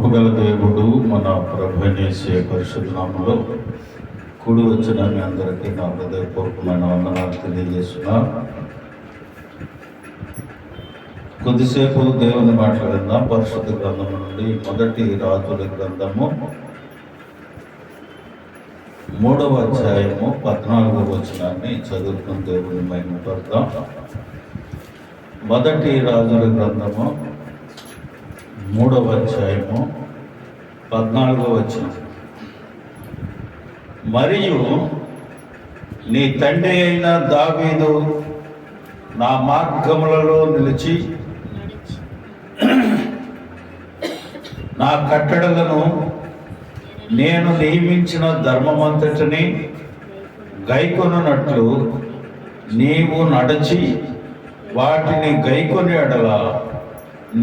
కృపగల దేవుడు మన ప్రభువైన యేసు పరిశుద్ధ నామములో కూడి వచ్చిన మీ అందరికీ నా హృదయపూర్వకమైన వందనాలు తెలియజేస్తున్నా. కొద్దిసేపు దేవుని మాట్లాడిందాం. పరిశుద్ధ గ్రంథం నుండి మొదటి రాజుల గ్రంథము 3వ అధ్యాయము 14వ వచనాన్ని చదువుకుని దేవుని మహిమపడతాం. మొదటి రాజుల గ్రంథము 3వ అధ్యాయము 14వ వచనం. మరియు నీ తండ్రి అయిన దావీదు నా మార్గములలో నిలిచి నా కట్టడలను నేను నియమించిన ధర్మమంతటిని గైకొనున్నట్లు నీవు నడచి వాటిని గైకొని ఎడల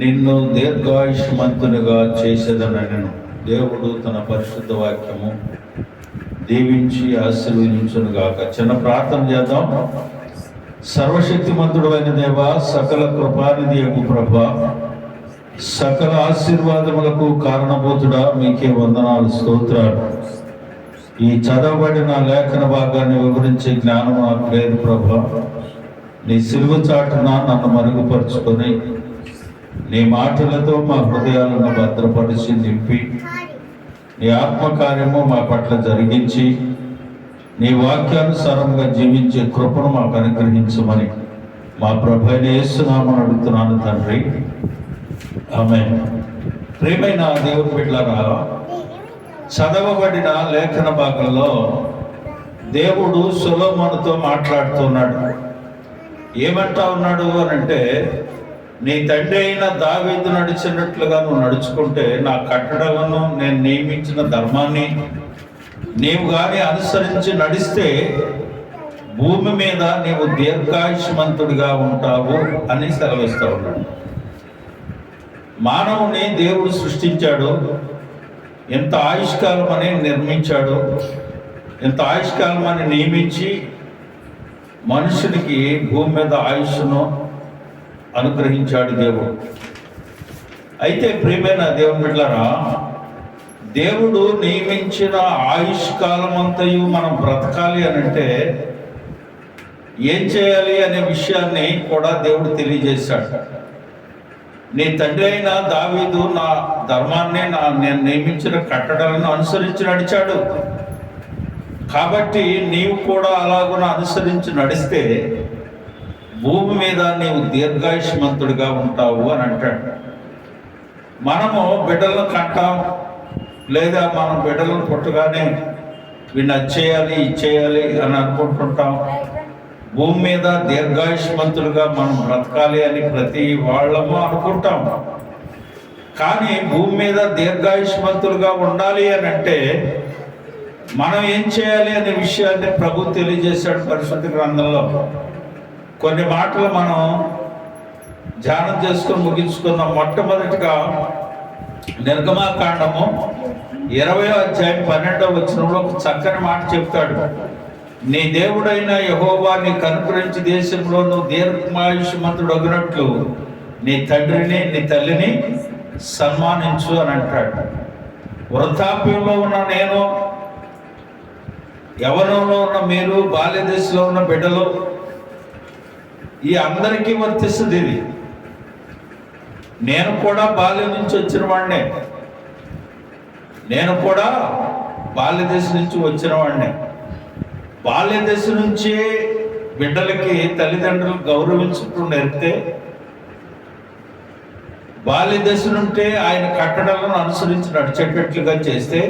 నిన్ను దీర్ఘాయుష్మంతునిగా చేసేదనను. దేవుడు తన పరిశుద్ధ వాక్యము దీవించి ఆశీర్వదించునుగాక. చిన్న ప్రార్థన చేద్దాం. సర్వశక్తిమంతుడు అయిన దేవ, సకల కృపానిధి యగు ప్రభా, సకల ఆశీర్వాదములకు కారణభూతుడా, మీకే వందనాలు, స్తోత్రాలు. ఈ చదవబడిన లేఖన భాగాన్ని వివరించే జ్ఞానం నాకు లేదు ప్రభా. నీ సిలువ చాటున నన్ను మరుగుపరుచుకొని నీ మాటలతో మా హృదయాలను భద్రపరిచి నింపి నీ ఆత్మకార్యము మా పట్ల జరిగించి నీ వాక్యానుసారంగా జీవించే కృపను మాకు అనుగ్రహించమని మా ప్రభువైన యేసు నామమున అడుగుతున్నాను తండ్రి, ఆమేన్. ప్రియమైన దేవుని బిడ్డలారా, చదవబడిన లేఖన భాగంలో దేవుడు సొలొమోనుతో మాట్లాడుతున్నాడు. ఏమంటా ఉన్నాడు అని అంటే, నీ తండ్రి అయిన దావీదు నడిచినట్లుగా నువ్వు నడుచుకుంటే నా కట్టడలను నేను నియమించిన ధర్మాన్ని నీవు కానీ అనుసరించి నడిస్తే భూమి మీద నీవు దీర్ఘాయుష్మంతుడిగా ఉంటావు అని సెలవిస్తూ ఉన్నాడు. మానవుని దేవుడు సృష్టించాడు, ఎంత ఆయుష్కాలం అని నిర్మించాడు, ఎంత ఆయుష్కాలం అని నియమించి మనుషునికి భూమి మీద ఆయుష్ను అనుగ్రహించాడు దేవుడు. అయితే ప్రియమైన దేవుని బిడ్డలారా, దేవుడు నియమించిన ఆయుష్కాలం అంతయు మనం బ్రతకాలి అని అంటే ఏం చేయాలి అనే విషయాన్ని కూడా దేవుడు తెలియజేశాడు. నీ తండ్రి అయిన దావీదు నా ధర్మాన్ని నేను నియమించిన కట్టడలను అనుసరించి నడిచాడు. కాబట్టి నీవు కూడా అలాగున అనుసరించి నడిస్తే భూమి మీద నీవు దీర్ఘాయుష్మంతుడిగా ఉంటావు అని అంటాడు. మనము బిడ్డలను కంటాం, లేదా మనం బిడ్డలను పుట్టగానే వీడిని అది చేయాలి అని అనుకుంటుంటాం. భూమి మీద దీర్ఘాయుష్మంతులుగా మనం బ్రతకాలి అని ప్రతి వాళ్ళము అనుకుంటాం. కానీ భూమి మీద దీర్ఘాయుష్మంతులుగా ఉండాలి అని అంటే మనం ఏం చేయాలి అనే విషయాన్ని ప్రభు తెలియజేశాడు పరిశుద్ధ గ్రంథంలో. కొన్ని మాటలు మనం ధ్యానం చేసుకొని ముగించుకుందాం. మొట్టమొదటిగా నిర్గమాకాండము 20వ అధ్యాయం 12వ వచనంలో ఒక చక్కని మాట చెప్తాడు. నీ దేవుడైన యెహోవా నీకు అనుగ్రహించి దేశంలో నువ్వు దీర్ఘాయుష్మంతుడు అగినట్లు నీ తండ్రిని నీ తల్లిని సన్మానించు అని అంటాడు. వృద్ధాప్యంలో ఉన్న నేను, యవ్వనంలో ఉన్న మీరు, బాల్య దశలో ఉన్న బిడ్డలు, ఈ అందరికీ వర్తిస్తుంది ఇది. నేను కూడా బాల్యం నుంచి వచ్చిన వాడినే, నేను కూడా బాల్య దశ నుంచి వచ్చిన వాడినే. బాల్య దశ నుంచి బిడ్డలకి తల్లిదండ్రులు గౌరవించడం నేర్పితే, బాల్య దశ నుంటే ఆయన కట్టడలను అనుసరించి నడిచేటట్లుగా చేస్తే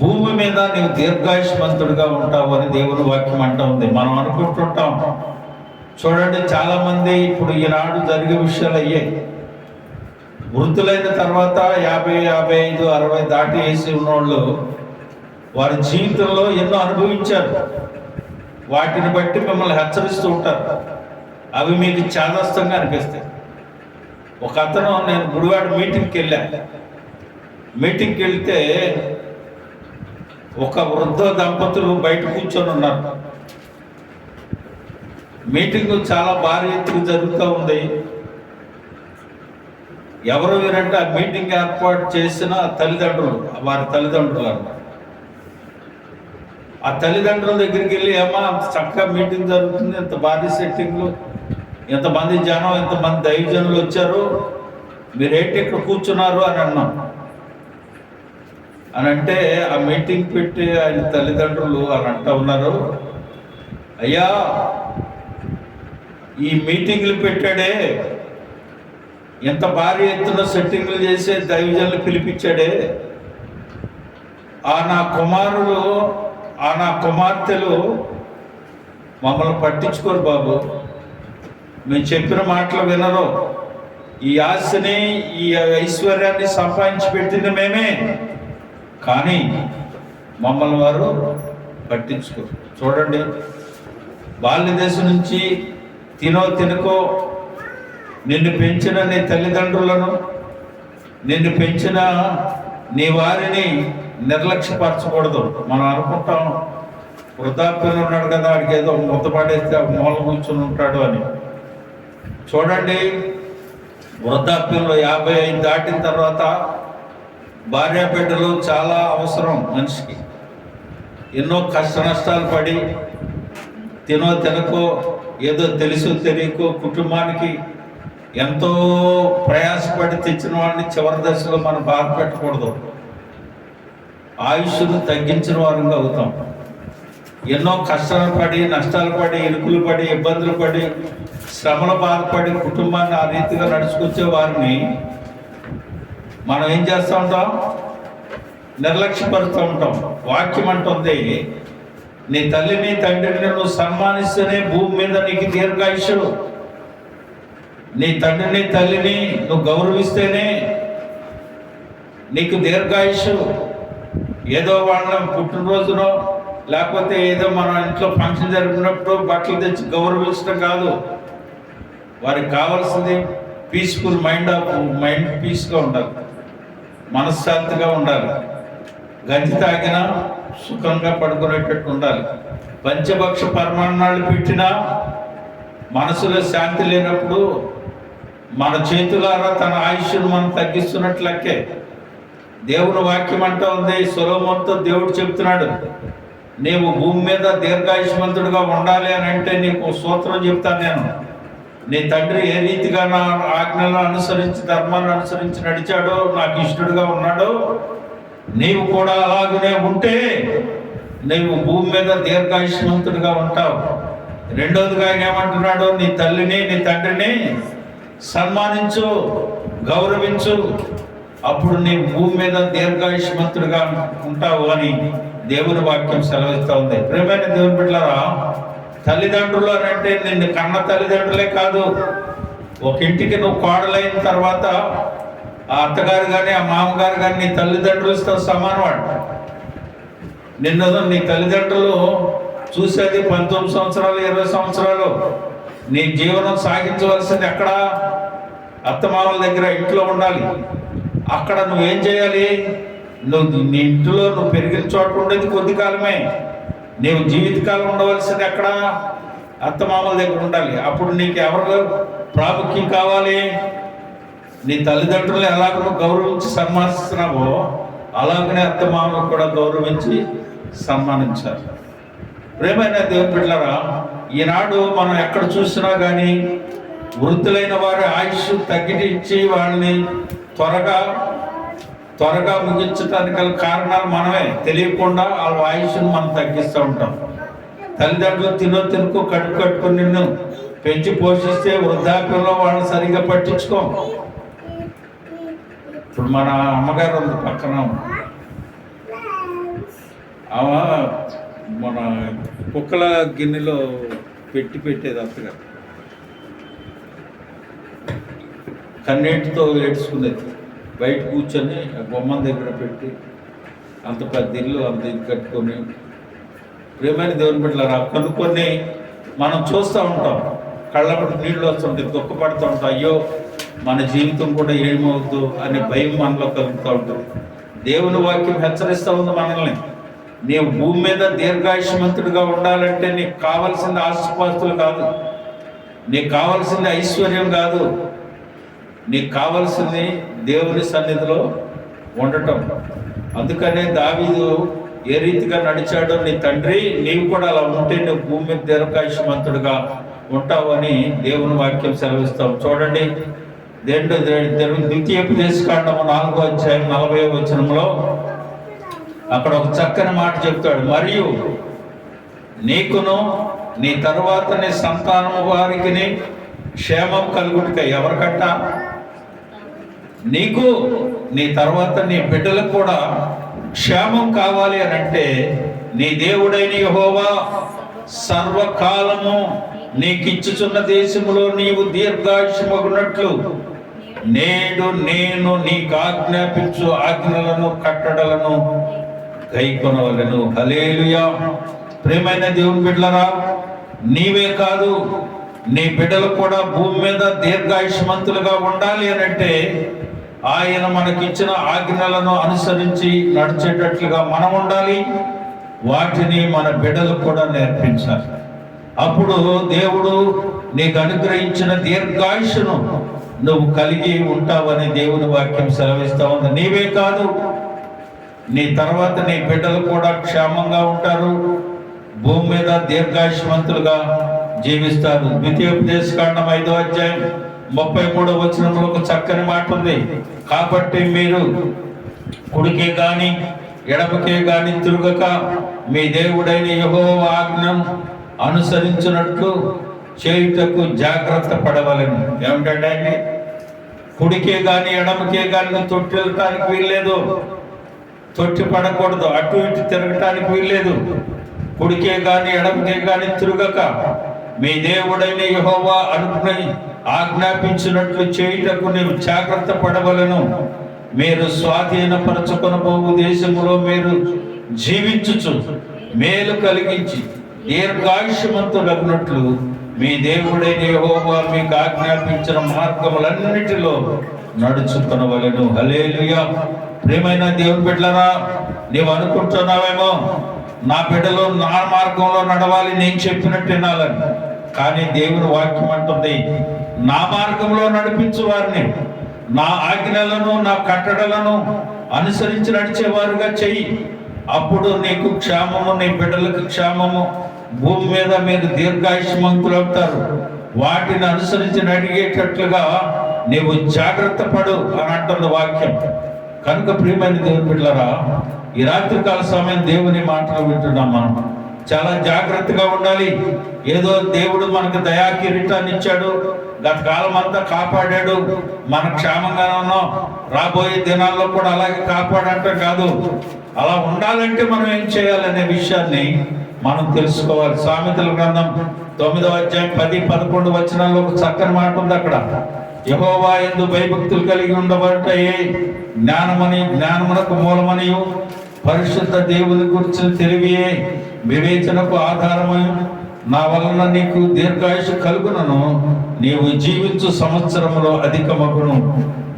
భూమి మీద నీవు దీర్ఘాయుష్మంతుడిగా ఉంటావు అని దేవుని వాక్యం అంటూ ఉంది. మనం అనుకుంటుంటాం. చూడండి, చాలామంది ఇప్పుడు ఈనాడు జరిగే విషయాలు అయ్యాయి. వృద్ధులైన తర్వాత 50, 55, 60 దాటి వేసి ఉన్నోళ్ళు వారి జీవితంలో ఎన్నో అనుభవించారు. వాటిని బట్టి మిమ్మల్ని హెచ్చరిస్తూ ఉంటారు. అవి మీకు చాదస్తంగా అనిపిస్తాయి. ఒక అతను, నేను గుడివాడ మీటింగ్కి వెళ్తే ఒక వృద్ధ దంపతులు బయట కూర్చొని ఉన్నారు. మీటింగ్ చాలా భారీ ఎత్తుగా జరుగుతూ ఉంది. ఎవరు వీరంటే ఆ మీటింగ్ ఏర్పాటు చేసిన తల్లిదండ్రులు, వారి తల్లిదండ్రులు అన్నమాట. ఆ తల్లిదండ్రుల దగ్గరికి వెళ్ళి, ఏమా అంత చక్కగా మీటింగ్ జరుగుతుంది, ఇంత భారీ సెట్టింగ్లు, ఎంతమంది జనం, ఎంతమంది దైవజనులు వచ్చారు, మీరేంటి ఇక్కడ కూర్చున్నారు అని అన్నాం. అని అంటే ఆ మీటింగ్ పెట్టి ఆయన తల్లిదండ్రులు అని అంటూ ఉన్నారు, అయ్యా ఈ మీటింగ్లు పెట్టాడే, ఎంత భారీ ఎత్తున సెట్టింగ్లు చేసే దైవజనులు పిలిపించాడే, ఆ నా కుమారులు, ఆ నా కుమార్తెలు మమ్మల్ని పట్టించుకోరు బాబు, మేము చెప్పిన మాటలు వినరు, ఈ ఆశని, ఈ ఐశ్వర్యాన్ని సంపాదించి పెట్టింది మేమే, కానీ మమ్మల్ని వారు పట్టించుకోరు. చూడండి, బాల్య దశ నుంచి తినకో నిన్ను పెంచిన నీ తల్లిదండ్రులను, నిన్ను పెంచిన నీ వారిని నిర్లక్ష్యపరచకూడదు. మనం అనుకుంటాం వృద్ధాప్యంలో ఉన్నాడు కదా, వాడికి ఏదో ముద్ద పడేస్తే మూల కూర్చుని ఉంటాడు అని. చూడండి, వృద్ధాప్యంలో 55 దాటిన తర్వాత భార్యాబిడ్డలు చాలా అవసరం మనిషికి. ఎన్నో కష్ట నష్టాలు పడి తినకో ఏదో తెలుసు తెలియకో కుటుంబానికి ఎంతో ప్రయాసపడి తెచ్చిన వాడిని చివరి దశలో మనం బాధ పెట్టకూడదు. ఆయుష్ను తగ్గించిన వారంగా అవుతాం. ఎన్నో కష్టాలు పడి, నష్టాలు పడి, ఇరుకులు పడి, ఇబ్బందులు పడి, శ్రమలు బాధపడి కుటుంబాన్ని ఆ రీతిగా నడుచుకొచ్చే వారిని మనం ఏం చేస్తూ ఉంటాం? నిర్లక్ష్యపరుస్తూ ఉంటాం. వాక్యం అంటుంది, నీ తల్లిని తండ్రిని నువ్వు సన్మానిస్తేనే భూమి మీద నీకు దీర్ఘాయుషు. నీ తండ్రిని తల్లిని నువ్వు గౌరవిస్తేనే నీకు దీర్ఘాయుషు. ఏదో వాళ్ళ పుట్టినరోజునో లేకపోతే ఏదో మన ఇంట్లో ఫంక్షన్ జరిగినప్పుడు బట్టలు తెచ్చి గౌరవించడం కాదు. వారికి కావాల్సింది పీస్ఫుల్ మైండ్ పీస్గా ఉండాలి, మనశ్శాంతిగా ఉండాలి, గంజి తాగినా సుఖంగా పడుకునేటట్టు ఉండాలి. పంచభక్ష పరమాన్నాళ్ళు పెట్టినా మనసులో శాంతి లేనప్పుడు మన చేతులారా తన ఆయుష్ను మనం తగ్గిస్తున్నట్లకే. దేవుని వాక్యం అంటూ ఉంది, సొలొమోనుతో దేవుడు చెప్తున్నాడు, నీవు భూమి మీద దీర్ఘాయుష్మంతుడిగా ఉండాలి అని అంటే నీకు సూత్రం చెప్తాను నేను. నీ తండ్రి ఏ రీతిగా నా ఆజ్ఞలను అనుసరించి, ధర్మాన్ని అనుసరించి నడిచాడో, నాకు ఇష్టడుగా ఉన్నాడో, నీవు కూడా అలాగనే ఉంటే నీవు భూమి మీద దీర్ఘాయుష్మంతుడిగా ఉంటావు. రెండోదిగా ఆయన ఏమంటున్నాడు? నీ తల్లిని నీ తండ్రిని సన్మానించు, గౌరవించు, అప్పుడు నీ భూమి మీద దీర్ఘాయుష్మంతుడిగా ఉంటావు అని దేవుని వాక్యం సెలవిస్తూ ఉంది. ప్రియమైన దేవుని బిడ్డలారా, తల్లిదండ్రులు అని అంటే నిన్ను కన్న తల్లిదండ్రులే కాదు, ఒక ఇంటికి నువ్వు కోడలైన తర్వాత ఆ అత్తగారు కానీ ఆ మామగారు కానీ నీ తల్లిదండ్రులతో సమానవాడు. నీ తల్లిదండ్రులు చూసేది 19 సంవత్సరాలు 20 సంవత్సరాలు. నీ జీవనం సాగించవలసింది ఎక్కడ? అత్తమామల దగ్గర, ఇంట్లో ఉండాలి. అక్కడ నువ్వేం చేయాలి? నీ ఇంట్లో నువ్వు పెరిగిన చోట ఉండేది కొద్ది కాలమే. నీవు జీవితకాలం ఉండవలసింది ఎక్కడ? అత్తమామల దగ్గర ఉండాలి. అప్పుడు నీకు ఎవరు ప్రాముఖ్యం కావాలి? నీ తల్లిదండ్రులు ఎలాగ నువ్వు గౌరవించి సన్మానిస్తున్నావో అలాగనే అత్తమామలు కూడా గౌరవించి సన్మానించాలి. ప్రేమైన దేవుని బిడ్డలారా, ఈనాడు మనం ఎక్కడ చూసినా కానీ వృద్ధులైన వారి ఆయుష్ తగ్గించి వాళ్ళని త్వరగా ముగించడానికి గల కారణాలు మనమే. తెలియకుండా వాళ్ళ ఆయుష్ను మనం తగ్గిస్తూ ఉంటాం. తల్లిదండ్రులు తినకు కడుపు కట్టుకుని నిన్ను పెంచి పోషిస్తే వృద్ధాప్యంలో వాళ్ళని సరిగ్గా పట్టించుకోం. ఇప్పుడు మన అమ్మగారు ఉంది పక్కన, ఆమె మన కుక్కల గిన్నెలో పెట్టేది అత్తగారు, కన్నీటితో ఏడ్చుకునేది. బయట కూర్చొని బొమ్మల దగ్గర పెట్టి అంత పెద్ద ఇల్లు అంత ఇది కట్టుకొని. ప్రియమైన దేవుని బిడ్డలారా, కొన్ని మనం చూస్తూ ఉంటాం, కళ్ళపడి నీళ్ళు వస్తుంటాయి, దుఃఖపడుతూ ఉంటాం. అయ్యో మన జీవితం కూడా ఏమవుద్దు అనే భయం మనలో కలుగుతూ ఉంటుంది. దేవుని వాక్యం హెచ్చరిస్తూ ఉంది మనల్ని. నీవు భూమి మీద దీర్ఘాయుష్మంతుడిగా ఉండాలంటే నీకు కావాల్సింది ఆస్తిపాస్తులు కాదు, నీకు కావాల్సింది ఐశ్వర్యం కాదు, నీకు కావలసింది దేవుని సన్నిధిలో ఉండటం. అందుకనే దావీదు ఏ రీతిగా నడిచాడో నీ తండ్రి, నీవు కూడా అలా ఉంటే నువ్వు భూమి మీద దీర్ఘాయుష్మంతుడుగా ఉంటావని దేవుని వాక్యం సెలవిస్తాం. చూడండి, ద్వితీయోపదేశకాండము 4వ అధ్యాయం 40వ వచనంలో అక్కడ ఒక చక్కని మాట చెప్తాడు. మరియు నీకును నీ తరువాత నీ సంతానం వారికి క్షేమం కలుగుటకై. ఎవరికంట? నీకు నీ తర్వాత నీ బిడ్డలకు కూడా క్షేమం కావాలి అని అంటే నీ దేవుడైన యెహోవా సర్వకాలము నీకిచ్చుచున్న దేశములో నీవు దీర్ఘాయుష్మగునట్లు నేడు నేను నీకు ఆజ్ఞాపించు ఆజ్ఞలను కట్టడలను గైకొనవలెను. హల్లెలూయా. ప్రియమైన దేవుని బిడ్డలారా, నీవే కాదు నీ బిడ్డలు కూడా భూమి మీద దీర్ఘాయుష్మంతులుగా ఉండాలి అని అంటే ఆయన మనకిచ్చిన ఆజ్ఞలను అనుసరించి నడిచేటట్లుగా మనం ఉండాలి. వాటిని మన బిడ్డలకు కూడా నేర్పించాలి. అప్పుడు దేవుడు నీకు అనుగ్రహించిన దీర్ఘాయుష్ను నువ్వు కలిగి ఉంటావని దేవుని వాక్యం సెలవిస్తా ఉంది. నీవే కాదు నీ తర్వాత నీ బిడ్డలు కూడా క్షేమంగా ఉంటారు, భూమి మీద దీర్ఘాయుష్మంతులుగా జీవిస్తారు. ద్వితీయోపదేశకాండం 5వ అధ్యాయం 33వ వచనంలో ఒక చక్కని మాట ఉంది. కాబట్టి మీరు కుడికే గాని ఎడమకే గాని తిరుగక మీ దేవుడైన యెహోవా ఆజ్ఞను అనుసరించినట్లు చేయుటకు జాగ్రత్త పడవలెను. ఏమిటంటే అండి, కుడికే గాని ఎడమకే గాని తొట్టి వెళ్ళటానికి వీల్లేదు, తొట్టి పడకూడదు, అటు ఇటు తిరగటానికి వీల్లేదు. కుడికే గాని ఎడమకే గాని తిరుగక మీ దేవుడైన యెహోవా ఆజ్ఞాపించినట్లు చేయుటకు నీవు జాగ్రత్త పడవలను. మీరు స్వాధీనపరచుకొనబోవు దేశములో మీరు జీవించుచు మేలు కలిగించి దీర్ఘాయుష్మంతులగునట్లు మీ దేవుడైన యెహోవా మీకు ఆజ్ఞాపించిన మార్గములన్నిటిలో నడుచుకొనవలెను. హల్లెలూయా. ప్రియమైన దేవుని బిడ్డలారా, నీవు అనుకుంటున్నావేమో నా బిడ్డలు నా మార్గంలో నడవాలి, నేను చెప్పినట్టు వినాలని. కానీ దేవుని వాక్యం అంటుంది, నా మార్గంలో నడిపించు వారిని, నా ఆజ్ఞలను నా కట్టడలను అనుసరించి నడిచేవారుగా చెయ్యి. అప్పుడు నీకు క్షేమము, నీ బిడ్డలకు క్షేమము, భూమి మీద మీరు దీర్ఘాయుష్మంతులు అవుతారు. వాటిని అనుసరించి నడిగేటట్లుగా నీవు జాగ్రత్త పడు అని అంటుంది వాక్యం. కనుక ప్రియమైన దేవుని బిడ్డలారా, ఈ రాత్రికాల సమయం దేవుని మాటలు వింటున్నాం. మనం చాలా జాగ్రత్తగా ఉండాలి. ఏదో దేవుడు మనకు దయా కిరీటాన్ని ఇచ్చాడు, గత కాలం అంతా కాపాడాడు, మన క్షేమంగానే ఉన్నాం, రాబోయే దినాల్లో కూడా అలాగే కాపాడంటే కాదు. అలా ఉండాలంటే మనం ఏం చేయాలనే విషయాన్ని మనం తెలుసుకోవాలి. సామెతల గ్రంథం 9వ అధ్యాయం 10-11 వచనాల్లో ఒక చక్కని మాట ఉంది. అక్కడ యెహోవా యందు భయభక్తులు కలిగి ఉండబట్టే జ్ఞానమునకు మూలమనియు పరిశుద్ధ దేవుని గురించి తెలివియే వివేచనకు ఆధారమై నా వలన నీకు దీర్ఘాయుషు కలుగునను, నీవు జీవించు సంవత్సరంలో అధికమగును.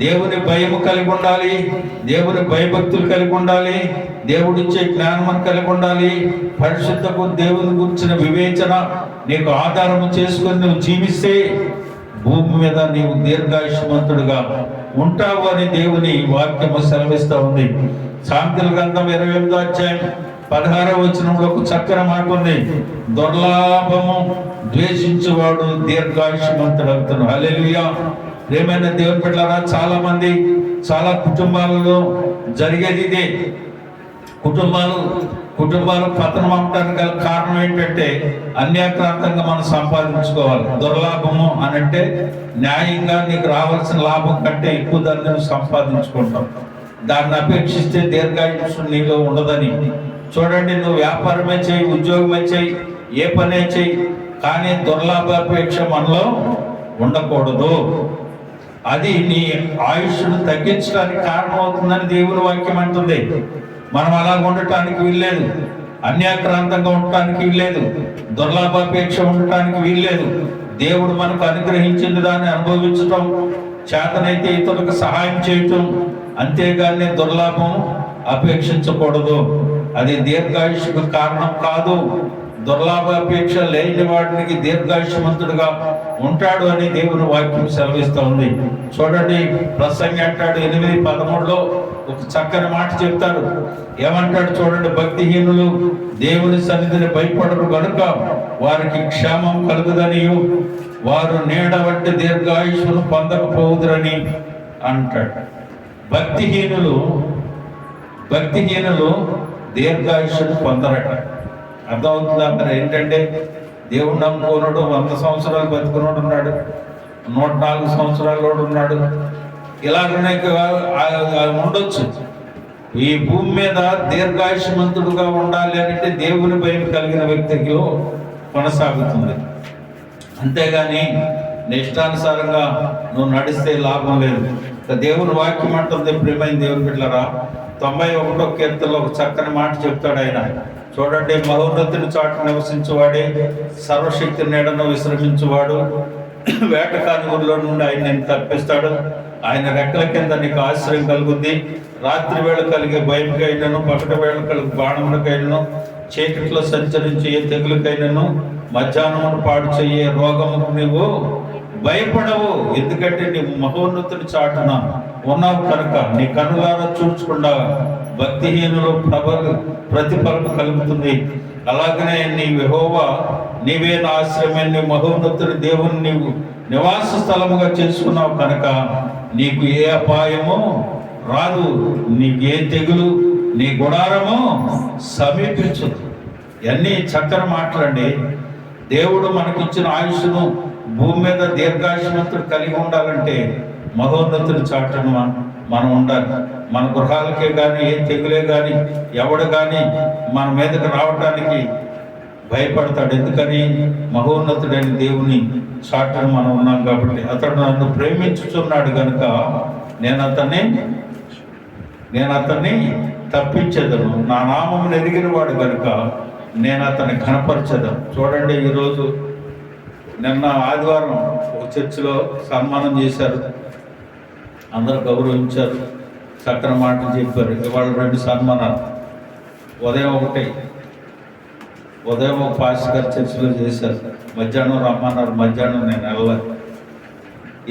దేవుని భయము కలిగి ఉండాలి, దేవుని భయభక్తులు కలిగి ఉండాలి, దేవుడిచ్చే జ్ఞానం కలిగి ఉండాలి. పరిశుద్ధకు దేవుని గురించిన వివేచన నీకు ఆధారము చేసుకొని నువ్వు జీవిస్తే భూమి మీద నీవు దీర్ఘాయుష్మంతుడుగా ఉంటావు అని దేవుని వాక్యము సెలవిస్తూ ఉంది. సామెతల గ్రంథం 28వ అధ్యాయం 16వ వచనంలో ఒక చక్కని మాట ఉంది. దుర్లాభము ద్వేషించువాడు దీర్ఘాయుష్మంతుడు అవుతాడు. హల్లెలూయా. ప్రియమైన దేవుని బిడ్డలారా, చాలా మంది చాలా కుటుంబాలలో జరిగేది ఇదే. కుటుంబాలు పతనం అవడానికి గల కారణం ఏంటంటే అన్యాక్రాంతంగా మనం సంపాదించుకోవాలి. దుర్లాభము అని అంటే న్యాయంగా నీకు రావాల్సిన లాభం కంటే ఎక్కువ దాన్ని నువ్వు సంపాదించుకుంటావు. దాన్ని అపేక్షిస్తే దీర్ఘాయుషు నీలో ఉండదని. చూడండి, నువ్వు వ్యాపారమే చేయి, ఉద్యోగమే చేయి, ఏ పనే చేయి, కానీ దుర్లాభాపేక్ష మనలో ఉండకూడదు. అది నీ ఆయుష్ను తగ్గించడానికి కారణం అవుతుందని దేవుని వాక్యం అంటుంది. మనం అలా ఉండటానికి వీల్లేదు, అన్యాక్రాంతంగా ఉండటానికి వీల్లేదు, దుర్లాభాపేక్ష ఉండటానికి వీల్లేదు. దేవుడు మనకు అనుగ్రహించింది దాన్ని అనుభవించటం, చేతనైతే ఇతరులకు సహాయం చేయటం, అంతేగాని దుర్లాభం అపేక్షించకూడదు. అది దీర్ఘాయుష్కు కారణం కాదు. దుర్లాభాపేక్ష లేని వాడికి దీర్ఘాయుష్మంతుడుగా ఉంటాడు అని దేవుని వాక్యం సెలవిస్తూ ఉంది. చూడండి, ప్రసంగి అంటాడు 8:13 ఒక చక్కని మాట చెప్తాడు. ఏమంటాడు చూడండి, భక్తిహీనులు దేవుని సన్నిధిని భయపడరు కనుక వారికి క్షేమం కలుగుదనియు వారు నీడ వంటి దీర్ఘాయుష్ను పొందకపోదురని అంటాడు. భక్తిహీనులు దీర్ఘాయుష్ను పొందరట. అర్థమవుతుందా? మరి ఏంటంటే దేవుడు నమ్ముకోనుడు 100 సంవత్సరాలు బతుకునోడు ఉన్నాడు, 104 సంవత్సరాలు ఉన్నాడు, ఇలాగనే ఉండొచ్చు. ఈ భూమి మీద దీర్ఘాయుష్మంతుడుగా ఉండాలి అంటే దేవుని భయం కలిగిన వ్యక్తిలో కొనసాగుతుంది. అంతేగాని ఇష్టానుసారంగా నువ్వు నడిస్తే లాభం లేదు. దేవుని వాక్యం అంటుంది, ప్రియమైన దేవుని బిడ్డలారా, 91వ కీర్తనలో ఒక చక్కని మాట చెప్తాడు ఆయన. చూడండి, మహోన్నతుని చాటు నివసించువాడే, సర్వశక్తి నీడను విశ్రమించువాడు, వేటకాని ఊరిలో నుండి ఆయన నేను తప్పిస్తాడు. ఆయన రెక్కల కింద నీకు ఆశ్రయం కలుగుద్ది. రాత్రి వేళ కలిగే భయంకైనను, పగటి వేళ కలిగే బాణములకైనను, చీకట్లో సంచరించే తెగులకైనను, మధ్యాహ్నమును పాడు చెయ్యే రోగముకు నీవు భయపడవు. ఎందుకంటే నీవు మహోన్నతుని చాటున ఉన్నావు కనుక నీ కనులారా చూర్చకుండా భక్తిహీనులు ప్రతిఫలం కలుగుతుంది. అలాగనే నీ యెహోవా నీవే నా ఆశ్రయం, నీ మహోన్నతుని దేవుని నీవు నివాస స్థలముగా చేసుకున్నావు కనుక నీకు ఏ అపాయము రాదు, నీకు ఏ తెగులు నీ గుడారము సమీపించదు. ఇవన్నీ చక్కని మాటలండి. దేవుడు మనకిచ్చిన ఆయుష్ను భూమి మీద దీర్ఘాయుష్మంతుడు కలిగి ఉండాలంటే మహోన్నతుని చాటును మనం ఉండాలి. మన గృహాలకే కానీ ఏ తెగులే కానీ ఎవడు కానీ మన మీదకి రావటానికి భయపడతాడు. ఎందుకని? మహోన్నతుడైన దేవుని చాటును మనం ఉన్నాం కాబట్టి. అతడు నన్ను ప్రేమించుచున్నాడు కనుక నేను అతన్ని తప్పించేదను, నా నామమును ఎరిగిన వాడు కనుక నేను అతన్ని ఘనపరచెదను. చూడండి, ఈరోజు నిన్న ఆదివారం ఒక చర్చిలో సన్మానం చేశారు, అందరూ గౌరవించారు, చక్కని మాటలు చెప్పారు. ఇవాళ 2 సన్మానాలు. ఉదయం ఒక పాస్టర్ గారు చర్చిలో చేశారు, మధ్యాహ్నం రమ్మన్నారు. మధ్యాహ్నం నేను వెళ్ళలేదు.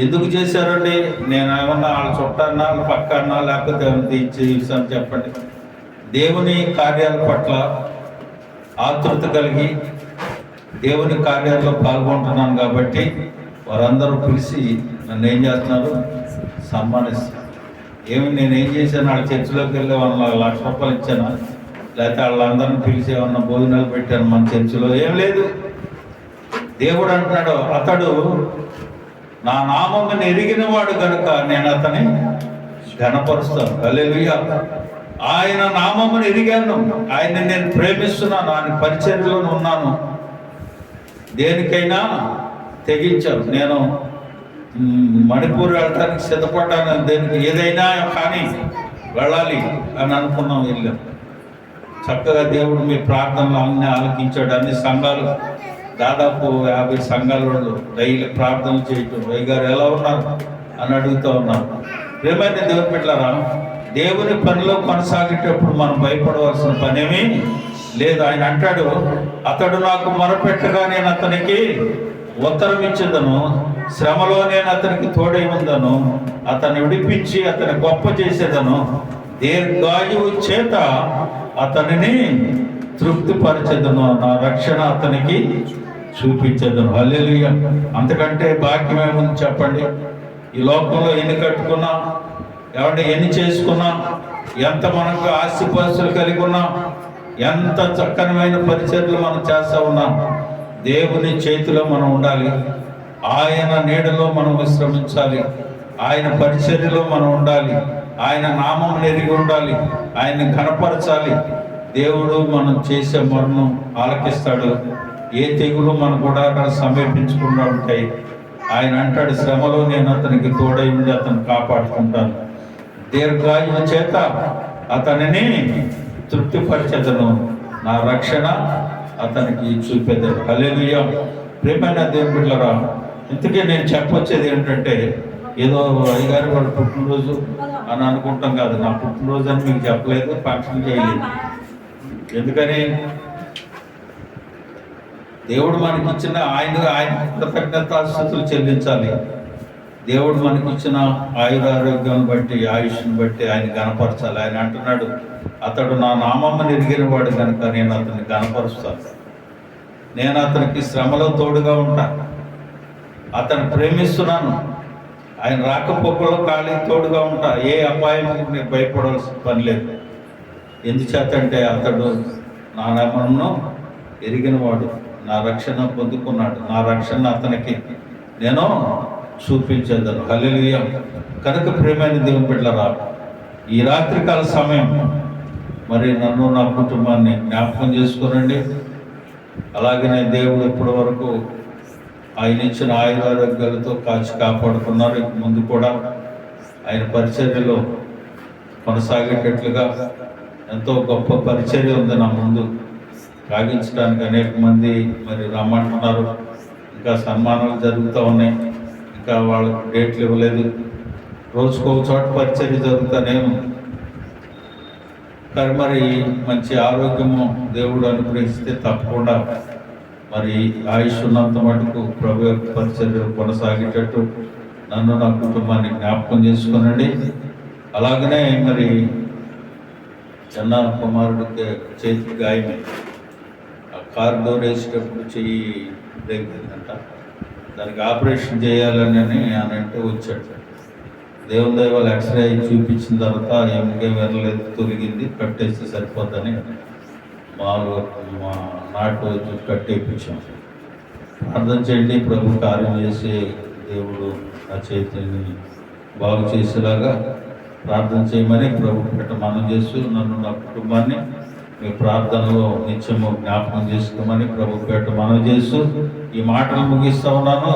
ఎందుకు చేశారండి? నేను ఏమన్నా వాళ్ళ చుట్టాన్నా, వాళ్ళ పక్కన్నా, లేకపోతే ఏమన్నా తీర్చేసాను చెప్పండి. దేవుని కార్యాల పట్ల ఆతృత కలిగి దేవుని కార్యాల్లో పాల్గొంటున్నాను కాబట్టి వారందరూ పిలిచి నన్ను ఏం చేస్తున్నారు? సన్మానిస్తారు. నేనేం చేశాను? వాళ్ళ చర్చిలోకి వెళ్ళి వాళ్ళ ₹1,00,000 ఇచ్చాను, లేకపోతే వాళ్ళందరిని పిలిచి ఏమన్నా భోజనాలు పెట్టాను మన చర్చిలో? ఏం లేదు. దేవుడు అంటున్నాడు, అతడు నా నామమును ఎరిగిన వాడు కనుక నేను అతని ఘనపరుస్తాను. హల్లెలూయా. ఆయన నామమును ఎరిగాను, ఆయన నేను ప్రేమిస్తున్నాను, ఆయన పరిచర్యలో ఉన్నాను, దేనికైనా తెగించాను. నేను మణిపూర్ వెళ్ళటానికి సిద్ధపడ్డాను, దేనికి ఏదైనా కానీ వెళ్ళాలి అని అనుకున్నాం. వెళ్ళాం. చక్కగా దేవుడు మీ ప్రార్థనలు అన్నీ ఆలకించాడు. అన్ని సంఘాలు, దాదాపు 50 సంఘాల వాళ్ళు డైలీ ప్రార్థనలు చేయటం, గారు ఎలా ఉన్నారు అని అడుగుతూ ఉన్నారు. ప్రియమైన దేవుని బిడ్డలారా, దేవుని పనిలో కొనసాగేటప్పుడు మనం భయపడవలసిన పనేమీ లేదు. ఆయన అంటాడు, అతడు నాకు మొరపెట్టగా నేను అతనికి ఉత్తరం ఇచ్చేదను, శ్రమలో నేను అతనికి తోడై ఉందను, అతన్ని విడిపించి అతని గొప్ప చేసేదను, దీర్ఘాయువు చేత అతనిని తృప్తిపరచెదను, నా రక్షణ అతనికి చూపించేదను. హల్లెలూయా. అంతకంటే భాగ్యం ఏముంది చెప్పండి? ఈ లోకంలో ఎన్ని కట్టుకున్నా, ఎన్ని చేసుకున్నా, ఎంత మనకు ఆస్తిపాస్తులు కలిగి ఉన్నా, ఎంత చక్కనమైన పరిచర్యలు మనం చేస్తూ ఉన్నాం, దేవుని చేతిలో మనం ఉండాలి. ఆయన నీడలో మనం విశ్రమించాలి, ఆయన పరిచర్యలో మనం ఉండాలి, ఆయన నామం ఎరిగి ఉండాలి, ఆయన్ని ఘనపరచాలి. దేవుడు మనం చేసే మరణం ఆలకిస్తాడు. ఏ తెగులు మన గుడారాలు సమీపించకుండా ఉంటాయి. ఆయన అంటాడు, శ్రమలో నేను అతనికి తోడై ఉండి అతను కాపాడుకుంటాను, దీర్ఘాయువు చేత అతనిని తృప్తిపరచెదను, నా రక్షణ అతనికి చూపెదను. హల్లెలూయా. ప్రియమైన దేవుని బిడ్డలారా, ఇంతకీ నేను చెప్పొచ్చేది ఏంటంటే, ఏదో అయ్యగారు వాడు పుట్టినరోజు అని అనుకుంటాం కాదు. నా పుట్టినరోజు అని మీకు చెప్పలేదు, ఫంక్షన్ చేయలేదు. ఎందుకని? దేవుడు మనకిచ్చిన ఆయన కృతజ్ఞతాస్తుతులు చెల్లించాలి. దేవుడు మనకిచ్చిన ఆయురారోగ్యాన్ని బట్టి, ఆయుష్ని బట్టి ఆయన గణపరచాలి. ఆయన అంటున్నాడు, అతడు నా నామమ్మని ఎరిగిన వాడు కనుక నేను అతన్ని గణపరుస్తాను. నేను అతనికి శ్రమలో తోడుగా ఉంటా. అతను ప్రేమిస్తున్నాను. ఆయన రాకపోకలో ఖాళీ తోడుగా ఉంటా. ఏ అపాయం నేను భయపడవలసిన పని లేదు. ఎందుచేత అంటే అతడు నా నామమును ఎరిగినవాడు, నా రక్షణ పొందుకున్నాడు. నా రక్షణ అతనికి నేను చూపించేదను. హల్లెలూయా. కనుక ప్రియమైన దేవుని బిడ్డలారా, ఈ రాత్రికాల సమయం మరి నన్ను, నా కుటుంబాన్ని జ్ఞాపకం చేసుకోనండి. అలాగనే దేవుడు ఇప్పటి వరకు ఆయన ఇచ్చిన ఆయురారోగ్యాలతో కాచి కాపాడుకున్నారు. ముందు కూడా ఆయన పరిచర్యలో కొనసాగేటట్లుగా ఎంతో గొప్ప పరిచర్య ఉంది నా ముందు. సాగించడానికి అనేక మంది మరి రమ్మంటున్నారు. ఇంకా సన్మానాలు జరుగుతూ ఉన్నాయి. ఇంకా వాళ్ళకు డేట్లు ఇవ్వలేదు. రోజుకో చోట పరిచర్య జరుగుతూనే ఉంది. కానీ మరి మంచి ఆరోగ్యము దేవుడు అనుగ్రహిస్తే తప్పకుండా మరి ఆయుష్ ఉన్నంత మటుకు ప్రభు యొక్క పరిచర్య కొనసాగేటట్టు నన్ను, నా కుటుంబాన్ని జ్ఞాపకం చేసుకునండి. అలాగనే మరి చిన్న కుమారుడికి చేతికి గాయమే, ఆ కారు డోర్ వేసేటప్పుడు చెయ్యి బ్రేక్ అయిందంట. దానికి ఆపరేషన్ చేయాలని అంటే వచ్చాడు. దేవుని దయ వల్ల ఎక్స్రే చూపించిన తర్వాత ఏమికే వెళ్ళలేదు, తొలగింది, కట్టేస్తే సరిపోద్దని మా నాటు వచ్చి కట్టేపించాం. ప్రార్థన చేయండి, ప్రభు కార్యం చేసి దేవుడు ఆ చేతిని బాగు చేసేలాగా ప్రార్థన చేయమని ప్రభు పెట్ట మనం చేస్తూ నన్ను, నా కుటుంబాన్ని మీ ప్రార్థనలో నిత్యము జ్ఞాపకం చేసుకోమని ప్రభు పేట మనం చేస్తూ ఈ మాటలు ముగిస్తూ ఉన్నాను.